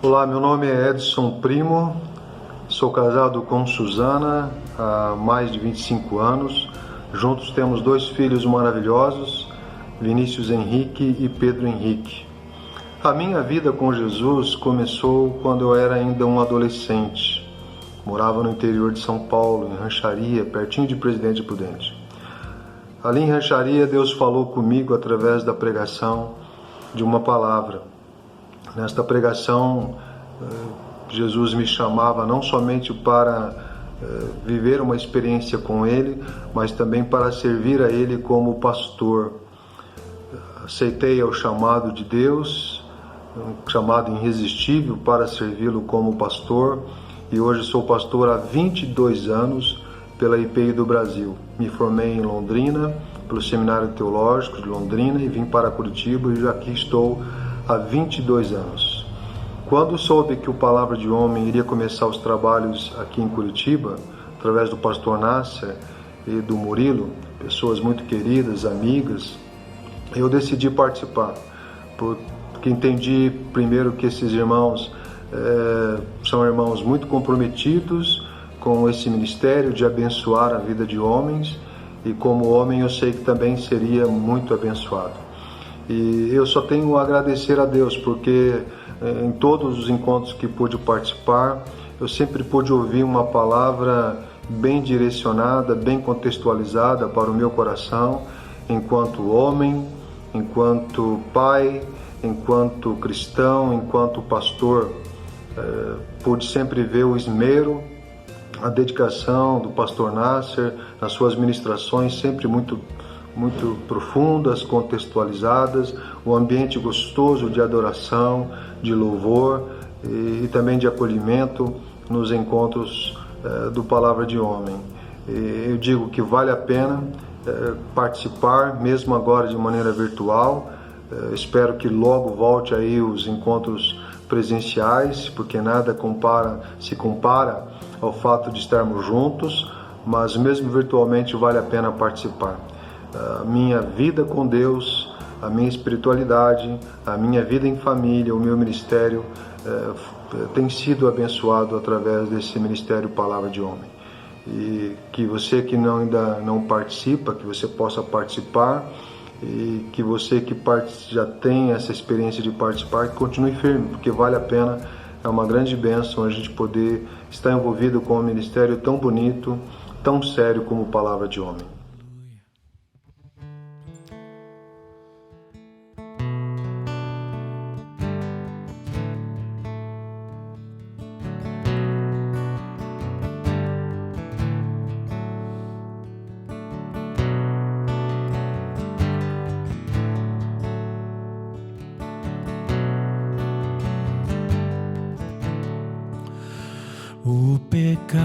Olá, meu nome é Edson Primo, sou casado com Suzana há mais de 25 anos. Juntos temos 2 filhos maravilhosos, Vinícius Henrique e Pedro Henrique. A minha vida com Jesus começou quando eu era ainda um adolescente. Morava no interior de São Paulo, em Rancharia, pertinho de Presidente Prudente. Ali em Rancharia, Deus falou comigo através da pregação de uma palavra. Nesta pregação, Jesus me chamava não somente para viver uma experiência com Ele, mas também para servir a Ele como pastor. Aceitei o chamado de Deus, um chamado irresistível para servi-lo como pastor, e hoje sou pastor há 22 anos pela IPI do Brasil. Me formei em Londrina, pelo Seminário Teológico de Londrina, e vim para Curitiba e aqui estou há 22 anos. Quando soube que o Palavra de Homem iria começar os trabalhos aqui em Curitiba, através do pastor Nasser e do Murilo, pessoas muito queridas, amigas, eu decidi participar, porque entendi primeiro que esses irmãos são irmãos muito comprometidos com esse ministério de abençoar a vida de homens, e como homem eu sei que também seria muito abençoado. E eu só tenho a agradecer a Deus, porque em todos os encontros que pude participar, eu sempre pude ouvir uma palavra bem direcionada, bem contextualizada para o meu coração, enquanto homem, enquanto pai, enquanto cristão, enquanto pastor. Pude sempre ver o esmero, a dedicação do pastor Nasser nas suas ministrações, sempre muito profundas, contextualizadas, um ambiente gostoso de adoração, de louvor e também de acolhimento nos encontros do Palavra de Homem. Eu digo que vale a pena participar, mesmo agora de maneira virtual. Espero que logo volte aí os encontros presenciais, porque nada se compara ao fato de estarmos juntos, mas mesmo virtualmente vale a pena participar. A minha vida com Deus, a minha espiritualidade, a minha vida em família, o meu ministério tem sido abençoado através desse ministério Palavra de Homem. E que você que ainda não participa, que você possa participar, e que você que já tem essa experiência de participar, que continue firme, porque vale a pena. É uma grande bênção a gente poder estar envolvido com um ministério tão bonito, tão sério como Palavra de Homem. O pecado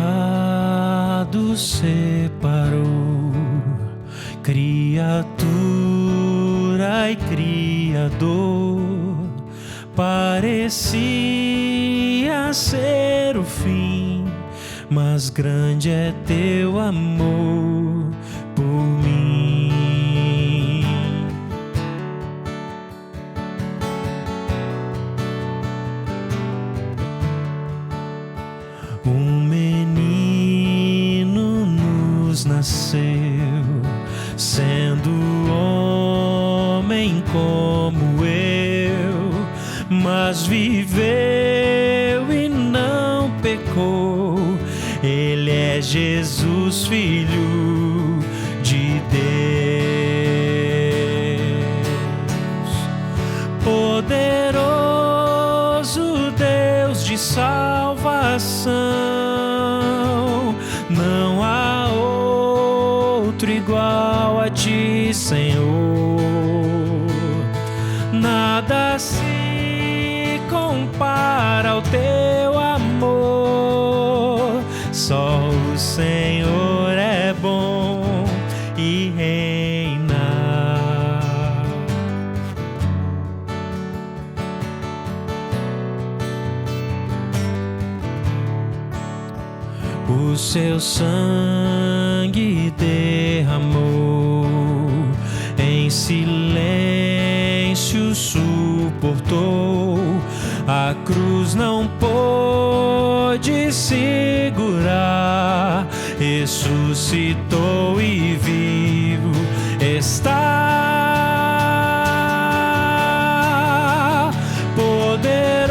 separou criatura e Criador. Parecia ser o fim, mas grande é teu amor por mim. Um menino nos nasceu, sendo homem como eu, mas viveu e não pecou. Ele é Jesus, Filho de Deus, poderoso Deus de salvação. Não há outro igual a ti, Senhor. Nada se compara ao teu amor. Só o Senhor é bom e reina. O seu sangue derramou, em silêncio suportou A cruz não pôde segurar, ressuscitou e vivo está. Poderoso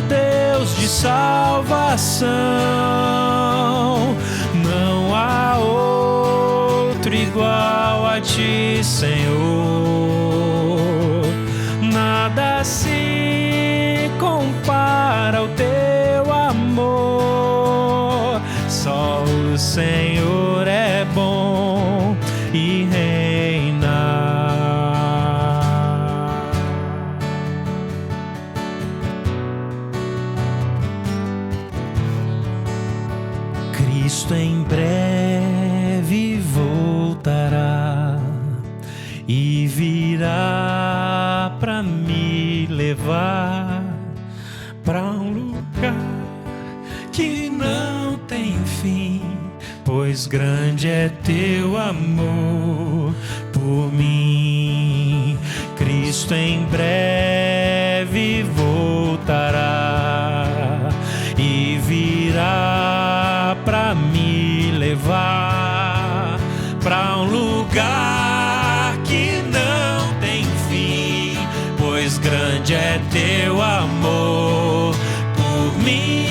Deus de salvação, não há outro igual a ti, Senhor. Nada se compara ao teu amor. Só o Senhor é bom e reina. Cristo em breve voltará e virá para me levar para um lugar que não tem fim, pois grande é teu amor por mim. Cristo em breve voltará e virá para me levar para um lugar que não tem fim, pois grande é teu amor por mim.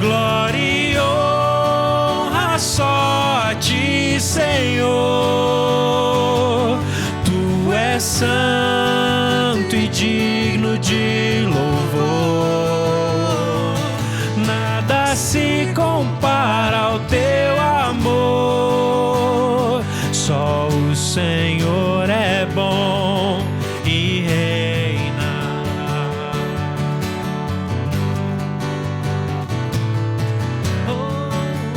Glória e honra só a ti, Senhor. Tu és santo e digno de louvor. Nada se compara ao teu amor. Só o Senhor é bom e reina. Oh, aleluia.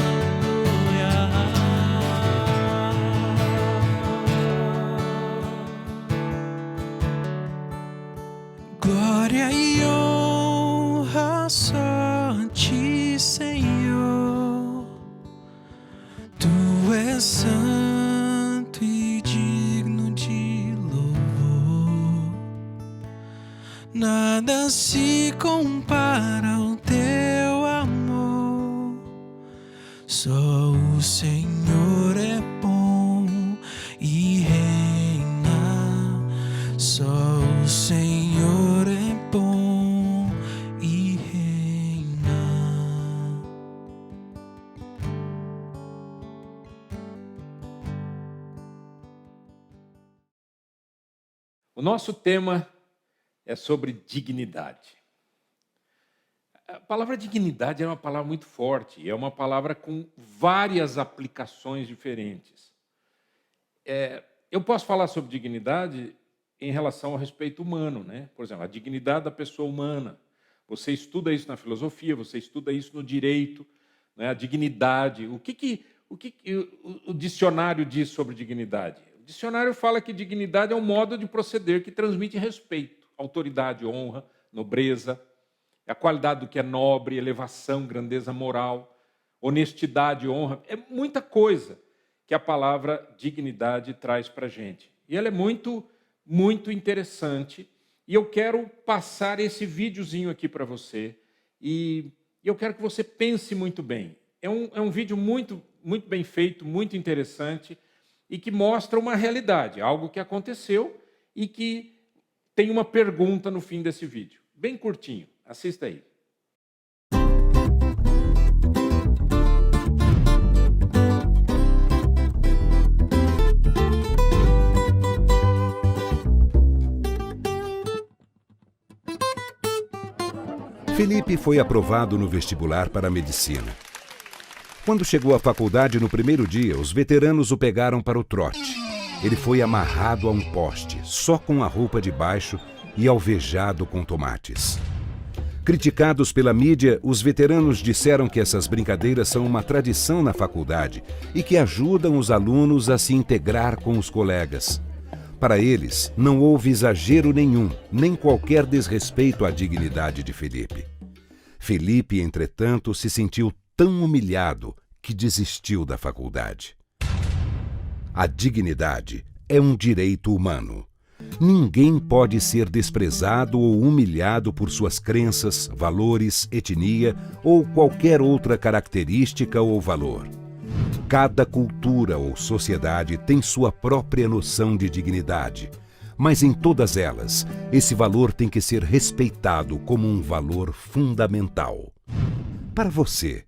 Glória e honra só a ti, Senhor. Tu és santo e digno de louvor. Nada se compara ao teu amor. Só o Senhor é bom e reina. Só o Senhor é bom e reina. O nosso tema é sobre dignidade. A palavra dignidade é uma palavra muito forte, é uma palavra com várias aplicações diferentes. Eu posso falar sobre dignidade em relação ao respeito humano, né? Por exemplo, a dignidade da pessoa humana. Você estuda isso na filosofia, você estuda isso no direito, né? A dignidade. O que o dicionário diz sobre dignidade? O dicionário fala que dignidade é um modo de proceder que transmite respeito, autoridade, honra, nobreza, a qualidade do que é nobre, elevação, grandeza moral, honestidade, honra. É muita coisa que a palavra dignidade traz para a gente. E ela é muito, muito interessante. E eu quero passar esse videozinho aqui para você. E eu quero que você pense muito bem. É um vídeo muito, muito bem feito, muito interessante, e que mostra uma realidade, algo que aconteceu e que tem uma pergunta no fim desse vídeo. Bem curtinho. Assista aí. Felipe foi aprovado no vestibular para medicina. Quando chegou à faculdade no primeiro dia, os veteranos o pegaram para o trote. Ele foi amarrado a um poste, só com a roupa de baixo e alvejado com tomates. Criticados pela mídia, os veteranos disseram que essas brincadeiras são uma tradição na faculdade e que ajudam os alunos a se integrar com os colegas. Para eles, não houve exagero nenhum, nem qualquer desrespeito à dignidade de Felipe. Felipe, entretanto, se sentiu tão humilhado que desistiu da faculdade. A dignidade é um direito humano. Ninguém pode ser desprezado ou humilhado por suas crenças, valores, etnia ou qualquer outra característica ou valor. Cada cultura ou sociedade tem sua própria noção de dignidade, mas em todas elas, esse valor tem que ser respeitado como um valor fundamental. Para você,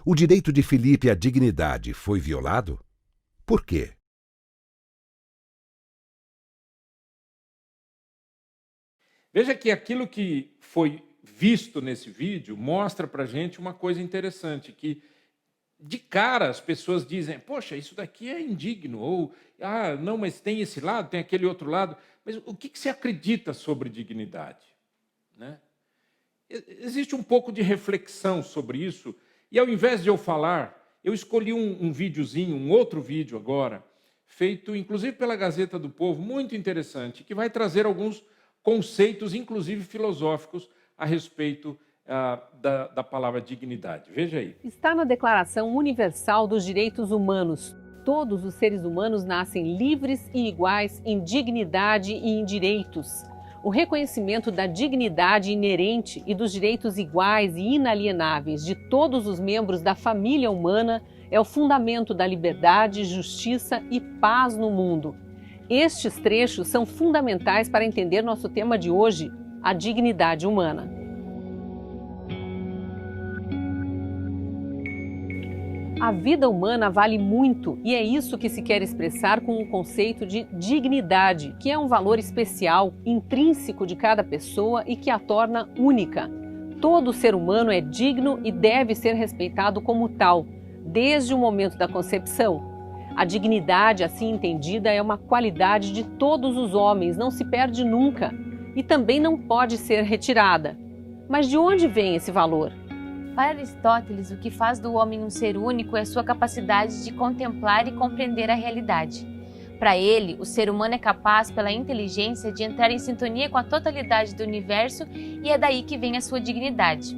o direito de Filipe à dignidade foi violado? Por quê? Veja que aquilo que foi visto nesse vídeo mostra para a gente uma coisa interessante, que de cara as pessoas dizem, poxa, isso daqui é indigno, ou, não, mas tem esse lado, tem aquele outro lado. Mas o que você acredita sobre dignidade? Né? Existe um pouco de reflexão sobre isso, e ao invés de eu falar, eu escolhi um videozinho, um outro vídeo agora, feito inclusive pela Gazeta do Povo, muito interessante, que vai trazer alguns conceitos, inclusive filosóficos, a respeito da palavra dignidade. Veja aí. Está na Declaração Universal dos Direitos Humanos. Todos os seres humanos nascem livres e iguais em dignidade e em direitos. O reconhecimento da dignidade inerente e dos direitos iguais e inalienáveis de todos os membros da família humana é o fundamento da liberdade, justiça e paz no mundo. Estes trechos são fundamentais para entender nosso tema de hoje, a dignidade humana. A vida humana vale muito e é isso que se quer expressar com o conceito de dignidade, que é um valor especial, intrínseco de cada pessoa e que a torna única. Todo ser humano é digno e deve ser respeitado como tal, desde o momento da concepção. A dignidade, assim entendida, é uma qualidade de todos os homens, não se perde nunca e também não pode ser retirada. Mas de onde vem esse valor? Para Aristóteles, o que faz do homem um ser único é sua capacidade de contemplar e compreender a realidade. Para ele, o ser humano é capaz, pela inteligência, de entrar em sintonia com a totalidade do universo e é daí que vem a sua dignidade.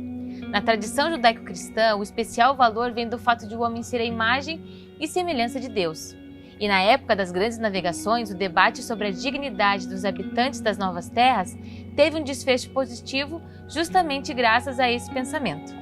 Na tradição judaico-cristã, o especial valor vem do fato de o homem ser a imagem e semelhança de Deus. E na época das grandes navegações, o debate sobre a dignidade dos habitantes das novas terras teve um desfecho positivo justamente graças a esse pensamento.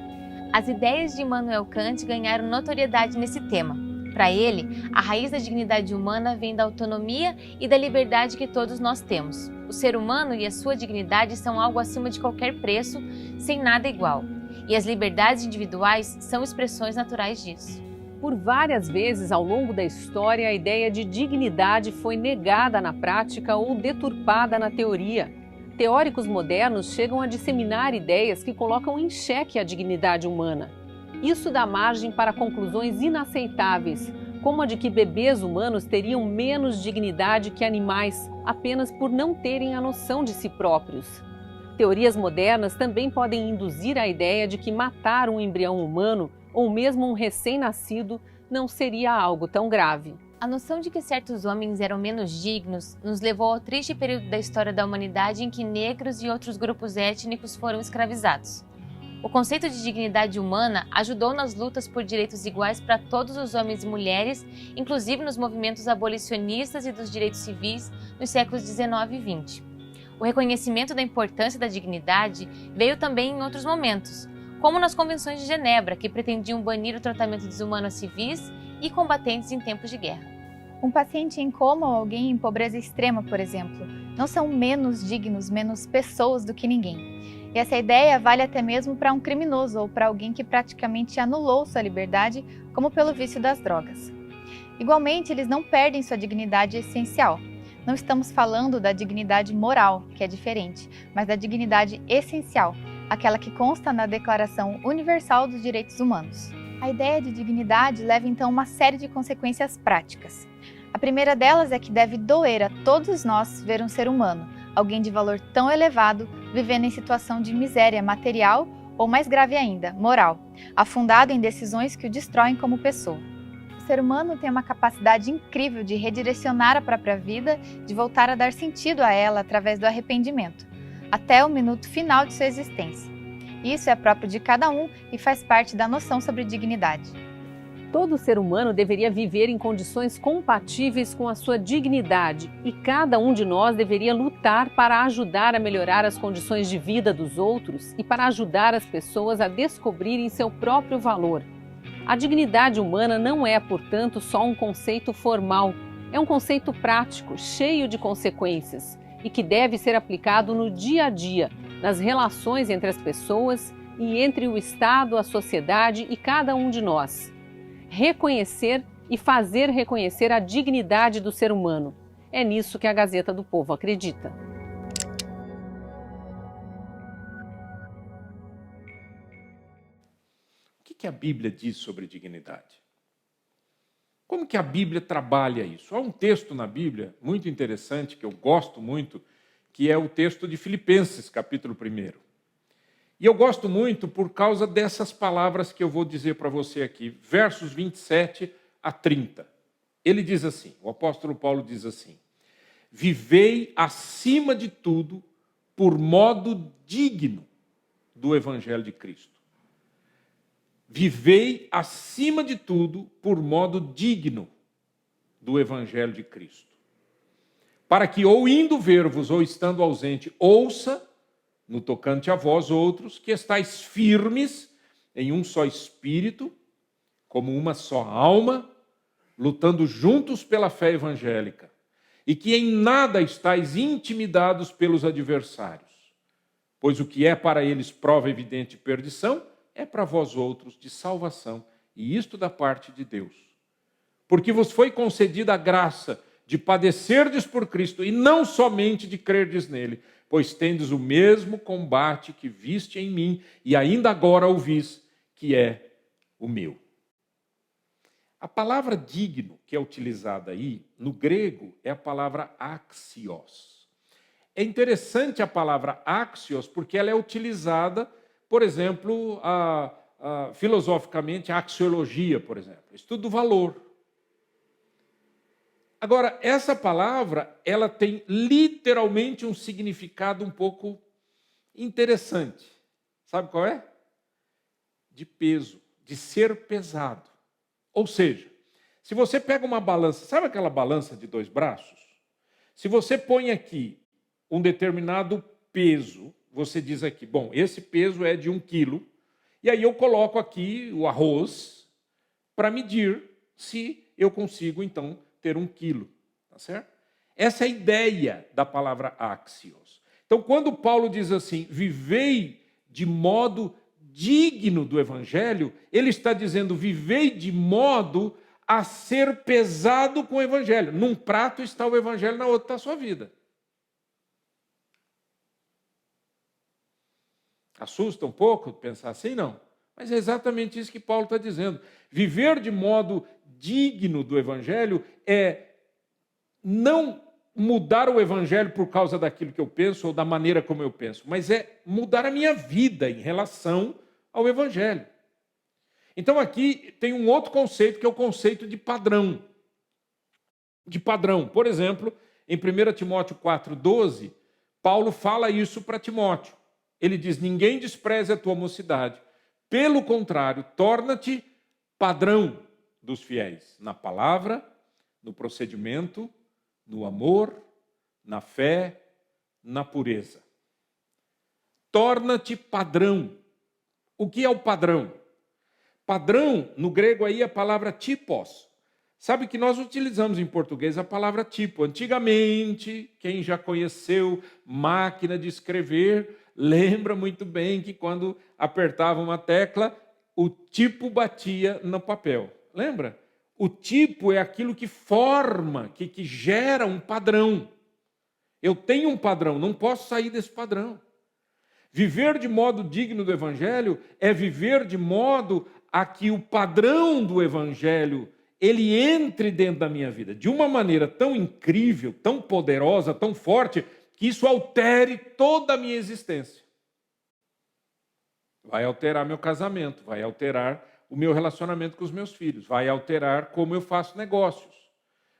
As ideias de Immanuel Kant ganharam notoriedade nesse tema. Para ele, a raiz da dignidade humana vem da autonomia e da liberdade que todos nós temos. O ser humano e a sua dignidade são algo acima de qualquer preço, sem nada igual. E as liberdades individuais são expressões naturais disso. Por várias vezes ao longo da história, a ideia de dignidade foi negada na prática ou deturpada na teoria. Teóricos modernos chegam a disseminar ideias que colocam em xeque a dignidade humana. Isso dá margem para conclusões inaceitáveis, como a de que bebês humanos teriam menos dignidade que animais, apenas por não terem a noção de si próprios. Teorias modernas também podem induzir a ideia de que matar um embrião humano ou mesmo um recém-nascido não seria algo tão grave. A noção de que certos homens eram menos dignos nos levou ao triste período da história da humanidade em que negros e outros grupos étnicos foram escravizados. O conceito de dignidade humana ajudou nas lutas por direitos iguais para todos os homens e mulheres, inclusive nos movimentos abolicionistas e dos direitos civis nos séculos XIX e XX. O reconhecimento da importância da dignidade veio também em outros momentos, como nas Convenções de Genebra, que pretendiam banir o tratamento desumano a civis e combatentes em tempos de guerra. Um paciente em coma ou alguém em pobreza extrema, por exemplo, não são menos dignos, menos pessoas do que ninguém. E essa ideia vale até mesmo para um criminoso ou para alguém que praticamente anulou sua liberdade, como pelo vício das drogas. Igualmente, eles não perdem sua dignidade essencial. Não estamos falando da dignidade moral, que é diferente, mas da dignidade essencial, aquela que consta na Declaração Universal dos Direitos Humanos. A ideia de dignidade leva então uma série de consequências práticas. A primeira delas é que deve doer a todos nós ver um ser humano, alguém de valor tão elevado, vivendo em situação de miséria material ou, mais grave ainda, moral, afundado em decisões que o destroem como pessoa. O ser humano tem uma capacidade incrível de redirecionar a própria vida, de voltar a dar sentido a ela através do arrependimento, até o minuto final de sua existência. Isso é próprio de cada um e faz parte da noção sobre dignidade. Todo ser humano deveria viver em condições compatíveis com a sua dignidade e cada um de nós deveria lutar para ajudar a melhorar as condições de vida dos outros e para ajudar as pessoas a descobrirem seu próprio valor. A dignidade humana não é, portanto, só um conceito formal, é um conceito prático, cheio de consequências e que deve ser aplicado no dia a dia, nas relações entre as pessoas e entre o Estado, a sociedade e cada um de nós. Reconhecer e fazer reconhecer a dignidade do ser humano. É nisso que a Gazeta do Povo acredita. O que a Bíblia diz sobre dignidade? Como que a Bíblia trabalha isso? Há um texto na Bíblia muito interessante, que eu gosto muito, que é o texto de Filipenses, capítulo 1. E eu gosto muito por causa dessas palavras que eu vou dizer para você aqui, versos 27 a 30. Ele diz assim, o apóstolo Paulo diz assim: vivei acima de tudo por modo digno do Evangelho de Cristo. Vivei acima de tudo por modo digno do Evangelho de Cristo. Para que ou indo ver-vos ou estando ausente, ouça, no tocante a vós outros, que estáis firmes em um só espírito, como uma só alma, lutando juntos pela fé evangélica, e que em nada estáis intimidados pelos adversários, pois o que é para eles prova evidente de perdição, é para vós outros de salvação, e isto da parte de Deus. Porque vos foi concedida a graça de padecerdes por Cristo, e não somente de crerdes nele, pois tendes o mesmo combate que viste em mim, e ainda agora ouvis, que é o meu. A palavra digno que é utilizada aí, no grego, é a palavra axios. É interessante a palavra axios, porque ela é utilizada, por exemplo, filosoficamente, a axiologia, por exemplo, estudo do valor. Agora, essa palavra, ela tem literalmente um significado um pouco interessante. Sabe qual é? De peso, de ser pesado. Ou seja, se você pega uma balança, sabe aquela balança de 2 braços? Se você põe aqui um determinado peso, você diz aqui, bom, esse peso é de 1 quilo, e aí eu coloco aqui o arroz para medir se eu consigo, então, ter 1 quilo, tá certo? Essa é a ideia da palavra axios. Então, quando Paulo diz assim, vivei de modo digno do Evangelho, ele está dizendo, vivei de modo a ser pesado com o Evangelho. Num prato está o Evangelho, na outra está a sua vida. Assusta um pouco pensar assim? Não. Mas é exatamente isso que Paulo está dizendo. Viver de modo digno do Evangelho é não mudar o Evangelho por causa daquilo que eu penso ou da maneira como eu penso, mas é mudar a minha vida em relação ao Evangelho. Então aqui tem um outro conceito, que é o conceito de padrão. De padrão. Por exemplo, em 1 Timóteo 4,12, Paulo fala isso para Timóteo. Ele diz, ninguém despreze a tua mocidade. Pelo contrário, torna-te padrão dos fiéis, na palavra, no procedimento, no amor, na fé, na pureza. Torna-te padrão. O que é o padrão? Padrão, no grego aí, é a palavra typos. Sabe que nós utilizamos em português a palavra tipo. Antigamente, quem já conheceu máquina de escrever, lembra muito bem que quando apertava uma tecla, o tipo batia no papel. Lembra? O tipo é aquilo que forma, que gera um padrão. Eu tenho um padrão, não posso sair desse padrão. Viver de modo digno do Evangelho é viver de modo a que o padrão do Evangelho ele entre dentro da minha vida de uma maneira tão incrível, tão poderosa, tão forte, que isso altere toda a minha existência. Vai alterar meu casamento, vai alterar o meu relacionamento com os meus filhos, vai alterar como eu faço negócios,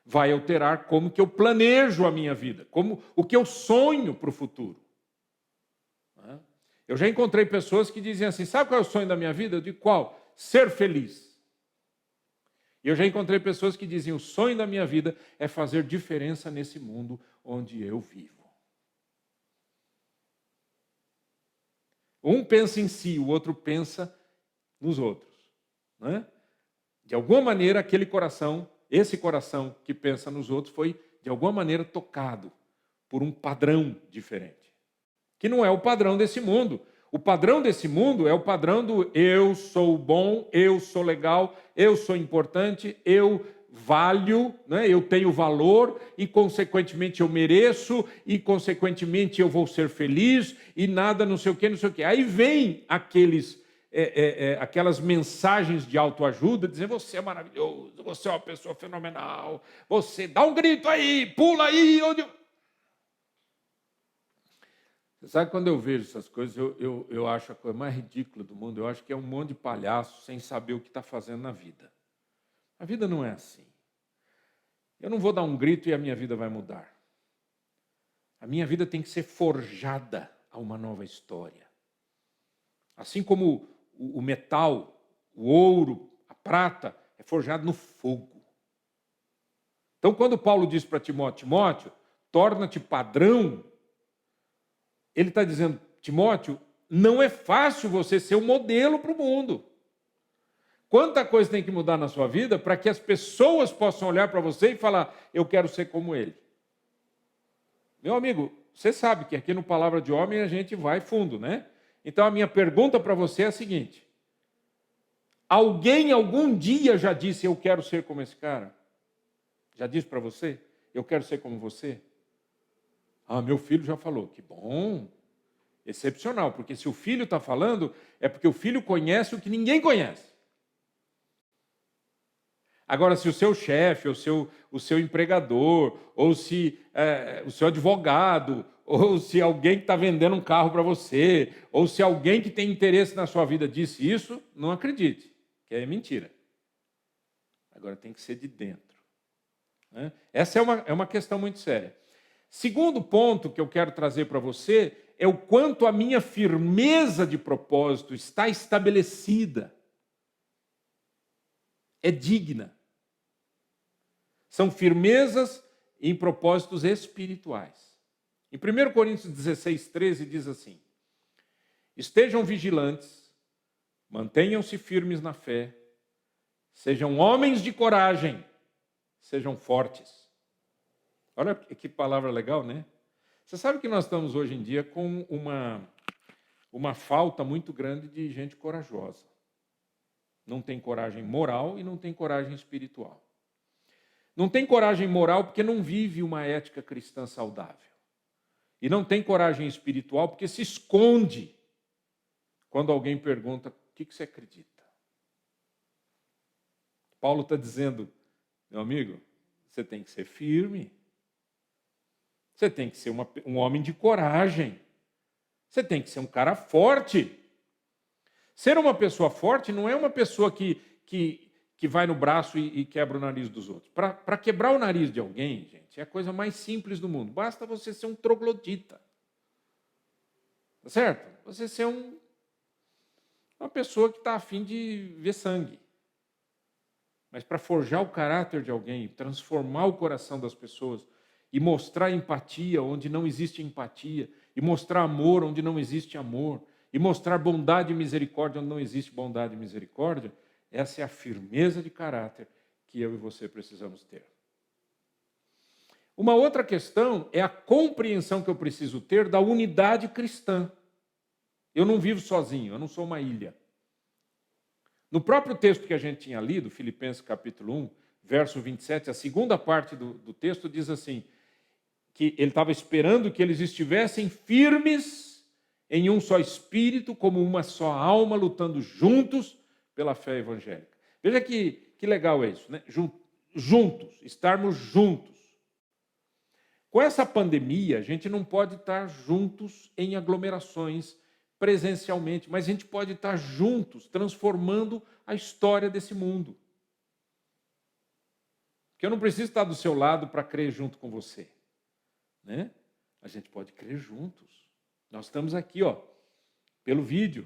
vai alterar como que eu planejo a minha vida, como o que eu sonho para o futuro. Eu já encontrei pessoas que dizem assim, sabe qual é o sonho da minha vida? Eu digo, qual? Ser feliz. E eu já encontrei pessoas que dizem: o sonho da minha vida é fazer diferença nesse mundo onde eu vivo. Um pensa em si, o outro pensa nos outros, né? De alguma maneira, esse coração que pensa nos outros foi, de alguma maneira, tocado por um padrão diferente, que não é o padrão desse mundo. O padrão desse mundo é o padrão do eu sou bom, eu sou legal, eu sou importante, eu valho, né? Eu tenho valor e, consequentemente, eu mereço e, consequentemente, eu vou ser feliz e nada não sei o quê, não sei o quê. Aí vem aquelas mensagens de autoajuda, dizendo: você é maravilhoso, você é uma pessoa fenomenal, você dá um grito aí, pula aí. Você sabe, quando eu vejo essas coisas, eu acho a coisa mais ridícula do mundo. Eu acho que é um monte de palhaço sem saber o que está fazendo na vida. A vida não é assim. Eu não vou dar um grito e a minha vida vai mudar. A minha vida tem que ser forjada a uma nova história. Assim como o metal, o ouro, a prata, é forjado no fogo. Então, quando Paulo diz para Timóteo, torna-te padrão, ele está dizendo: Timóteo, não é fácil você ser um modelo para o mundo. Quanta coisa tem que mudar na sua vida para que as pessoas possam olhar para você e falar: eu quero ser como ele. Meu amigo, você sabe que aqui no Palavra de Homem a gente vai fundo, né? Então a minha pergunta para você é a seguinte: alguém algum dia já disse: eu quero ser como esse cara? Já disse para você: eu quero ser como você? Ah, meu filho já falou. Que bom, excepcional, porque se o filho está falando, é porque o filho conhece o que ninguém conhece. Agora, se o seu chefe, o seu empregador, ou se o seu advogado, ou se alguém que está vendendo um carro para você, ou se alguém que tem interesse na sua vida disse isso, não acredite, que é mentira. Agora tem que ser de dentro, né? Essa é uma questão muito séria. Segundo ponto que eu quero trazer para você é o quanto a minha firmeza de propósito está estabelecida. É digna. São firmezas em propósitos espirituais. Em 1 Coríntios 16, 13 diz assim: estejam vigilantes, mantenham-se firmes na fé, sejam homens de coragem, sejam fortes. Olha que palavra legal, né? Você sabe que nós estamos hoje em dia com uma falta muito grande de gente corajosa. Não tem coragem moral e não tem coragem espiritual. Não tem coragem moral porque não vive uma ética cristã saudável. E não tem coragem espiritual porque se esconde quando alguém pergunta: o que você acredita? Paulo está dizendo: meu amigo, você tem que ser firme. Você tem que ser um homem de coragem. Você tem que ser um cara forte. Ser uma pessoa forte não é uma pessoa que vai no braço e quebra o nariz dos outros. Para quebrar o nariz de alguém, gente, é a coisa mais simples do mundo. Basta você ser um troglodita. Tá certo? Você ser uma pessoa que está a fim de ver sangue. Mas para forjar o caráter de alguém, transformar o coração das pessoas e mostrar empatia onde não existe empatia, e mostrar amor onde não existe amor, e mostrar bondade e misericórdia onde não existe bondade e misericórdia, essa é a firmeza de caráter que eu e você precisamos ter. Uma outra questão é a compreensão que eu preciso ter da unidade cristã. Eu não vivo sozinho, eu não sou uma ilha. No próprio texto que a gente tinha lido, Filipenses capítulo 1, verso 27, a segunda parte do texto diz assim, que ele estava esperando que eles estivessem firmes em um só espírito, como uma só alma, lutando juntos pela fé evangélica. Veja que legal é isso, né? Juntos, estarmos juntos. Com essa pandemia, a gente não pode estar juntos em aglomerações presencialmente, mas a gente pode estar juntos, transformando a história desse mundo. Porque eu não preciso estar do seu lado para crer junto com você, né? A gente pode crer juntos. Nós estamos aqui, pelo vídeo.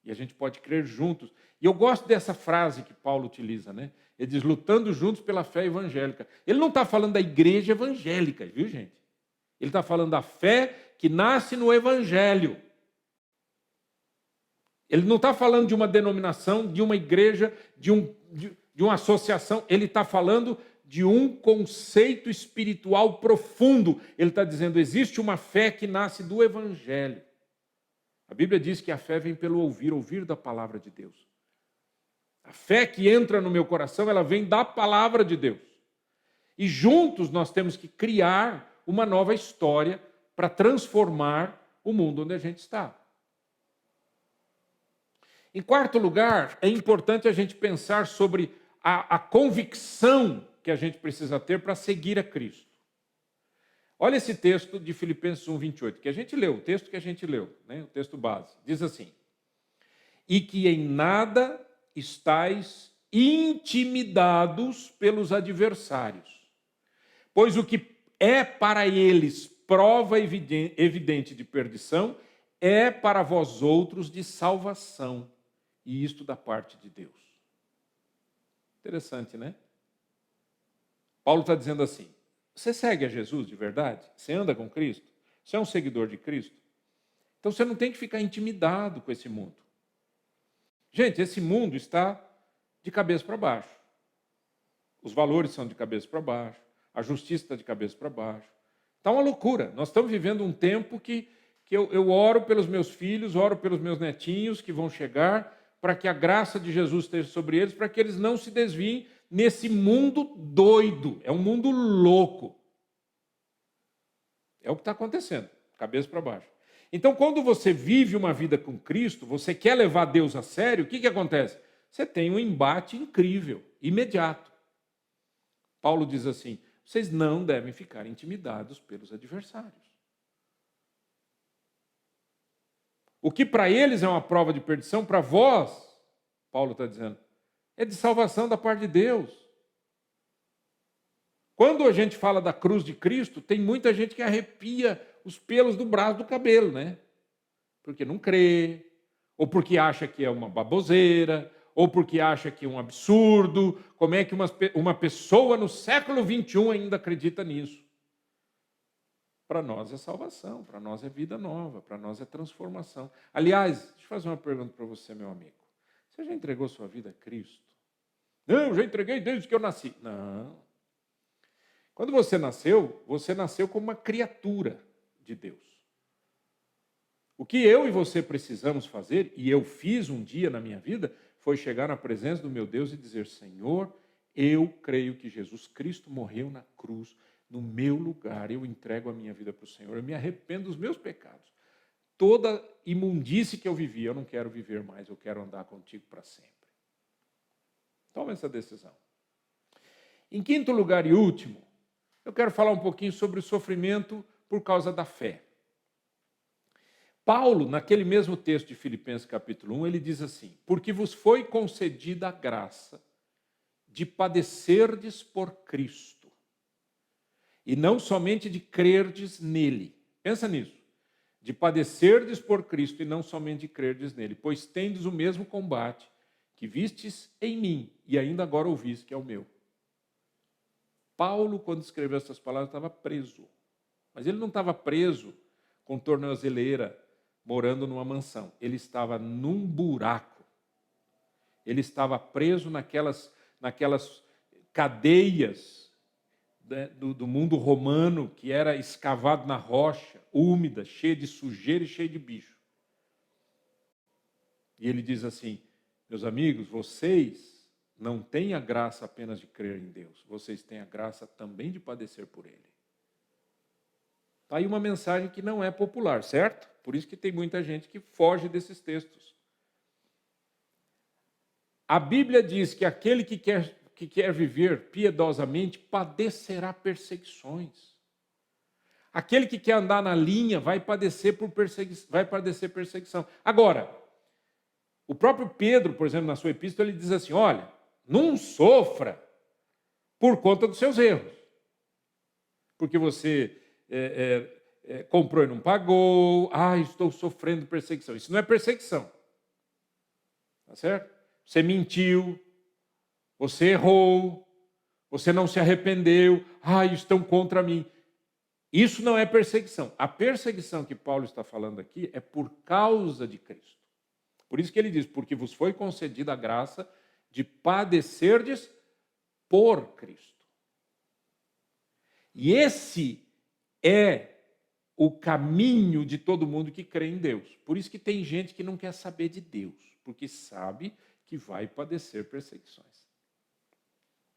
E a gente pode crer juntos. E eu gosto dessa frase que Paulo utiliza, né? Ele diz, lutando juntos pela fé evangélica. Ele não está falando da igreja evangélica, viu, gente? Ele está falando da fé que nasce no evangelho. Ele não está falando de uma denominação, de uma igreja, de uma associação. Ele está falando de um conceito espiritual profundo. Ele está dizendo, existe uma fé que nasce do evangelho. A Bíblia diz que a fé vem pelo ouvir da palavra de Deus. A fé que entra no meu coração, ela vem da palavra de Deus. E juntos nós temos que criar uma nova história para transformar o mundo onde a gente está. Em quarto lugar, é importante a gente pensar sobre a convicção que a gente precisa ter para seguir a Cristo. Olha esse texto de Filipenses 1:28, que a gente leu, o texto que a gente leu, né? O texto base. Diz assim, e que em nada estáis intimidados pelos adversários, pois o que é para eles prova evidente de perdição, é para vós outros de salvação, e isto da parte de Deus. Interessante, né? Paulo está dizendo assim, você segue a Jesus de verdade? Você anda com Cristo? Você é um seguidor de Cristo? Então você não tem que ficar intimidado com esse mundo. Gente, esse mundo está de cabeça para baixo. Os valores são de cabeça para baixo. A justiça está de cabeça para baixo. Está uma loucura. Nós estamos vivendo um tempo que eu oro pelos meus filhos, oro pelos meus netinhos que vão chegar, para que a graça de Jesus esteja sobre eles, para que eles não se desviem nesse mundo doido. É um mundo louco. É o que está acontecendo, cabeça para baixo. Então, quando você vive uma vida com Cristo, você quer levar Deus a sério, o que acontece? Você tem um embate incrível, imediato. Paulo diz assim, vocês não devem ficar intimidados pelos adversários. O que para eles é uma prova de perdição, para vós, Paulo está dizendo, é de salvação da parte de Deus. Quando a gente fala da cruz de Cristo, tem muita gente que arrepia os pelos do braço do cabelo, né? Porque não crê, ou porque acha que é uma baboseira, ou porque acha que é um absurdo. Como é que uma pessoa no século XXI ainda acredita nisso? Para nós é salvação, para nós é vida nova, para nós é transformação. Aliás, deixa eu fazer uma pergunta para você, meu amigo. Você já entregou sua vida a Cristo? Não, eu já entreguei desde que eu nasci. Não. Quando você nasceu como uma criatura de Deus. O que eu e você precisamos fazer, e eu fiz um dia na minha vida, foi chegar na presença do meu Deus e dizer, Senhor, eu creio que Jesus Cristo morreu na cruz, no meu lugar, eu entrego a minha vida para o Senhor, eu me arrependo dos meus pecados. Toda imundície que eu vivi, eu não quero viver mais, eu quero andar contigo para sempre. Toma essa decisão. Em quinto lugar e último, eu quero falar um pouquinho sobre o sofrimento por causa da fé. Paulo, naquele mesmo texto de Filipenses capítulo 1, ele diz assim, porque vos foi concedida a graça de padecerdes por Cristo, e não somente de crerdes nele. Pensa nisso. De padecerdes por Cristo e não somente de crerdes nele, pois tendes o mesmo combate que vistes em mim e ainda agora ouvis que é o meu. Paulo, quando escreveu essas palavras, estava preso. Mas ele não estava preso com tornozeleira, morando numa mansão. Ele estava num buraco. Ele estava preso naquelas cadeias do mundo romano, que era escavado na rocha, úmida, cheia de sujeira e cheia de bicho. E ele diz assim, meus amigos, vocês não têm a graça apenas de crer em Deus, vocês têm a graça também de padecer por Ele. Está aí uma mensagem que não é popular, certo? Por isso que tem muita gente que foge desses textos. A Bíblia diz que aquele que quer viver piedosamente padecerá perseguições. Aquele que quer andar na linha vai padecer perseguição. Agora, o próprio Pedro, por exemplo, na sua epístola, ele diz assim, olha, não sofra por conta dos seus erros. Porque você comprou e não pagou, estou sofrendo perseguição. Isso não é perseguição. Tá certo? Você mentiu, você errou, você não se arrependeu, estão contra mim. Isso não é perseguição. A perseguição que Paulo está falando aqui é por causa de Cristo. Por isso que ele diz, porque vos foi concedida a graça de padecerdes por Cristo. E esse é o caminho de todo mundo que crê em Deus. Por isso que tem gente que não quer saber de Deus, porque sabe que vai padecer perseguições.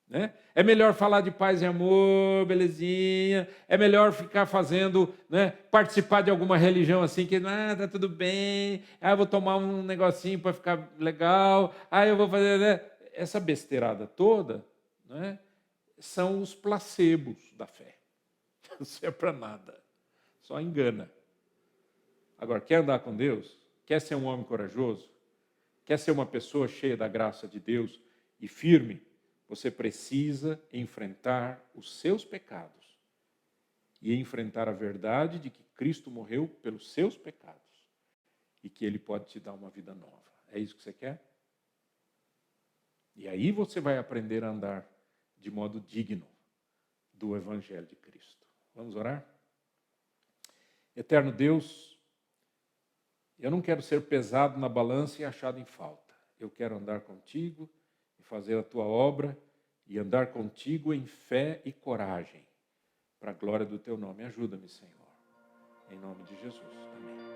Né? É melhor falar de paz e amor, belezinha. É melhor ficar fazendo, né, participar de alguma religião assim, que tá tudo bem. Eu vou tomar um negocinho para ficar legal. Eu vou fazer... Né? Essa besteirada toda, né, são os placebos da fé. Não serve para nada. Só engana. Agora, quer andar com Deus? Quer ser um homem corajoso? Quer ser uma pessoa cheia da graça de Deus e firme? Você precisa enfrentar os seus pecados e enfrentar a verdade de que Cristo morreu pelos seus pecados e que Ele pode te dar uma vida nova. É isso que você quer? E aí você vai aprender a andar de modo digno do Evangelho de Cristo. Vamos orar? Eterno Deus, eu não quero ser pesado na balança e achado em falta. Eu quero andar contigo, fazer a tua obra e andar contigo em fé e coragem, para a glória do teu nome. Ajuda-me, Senhor. Em nome de Jesus. Amém.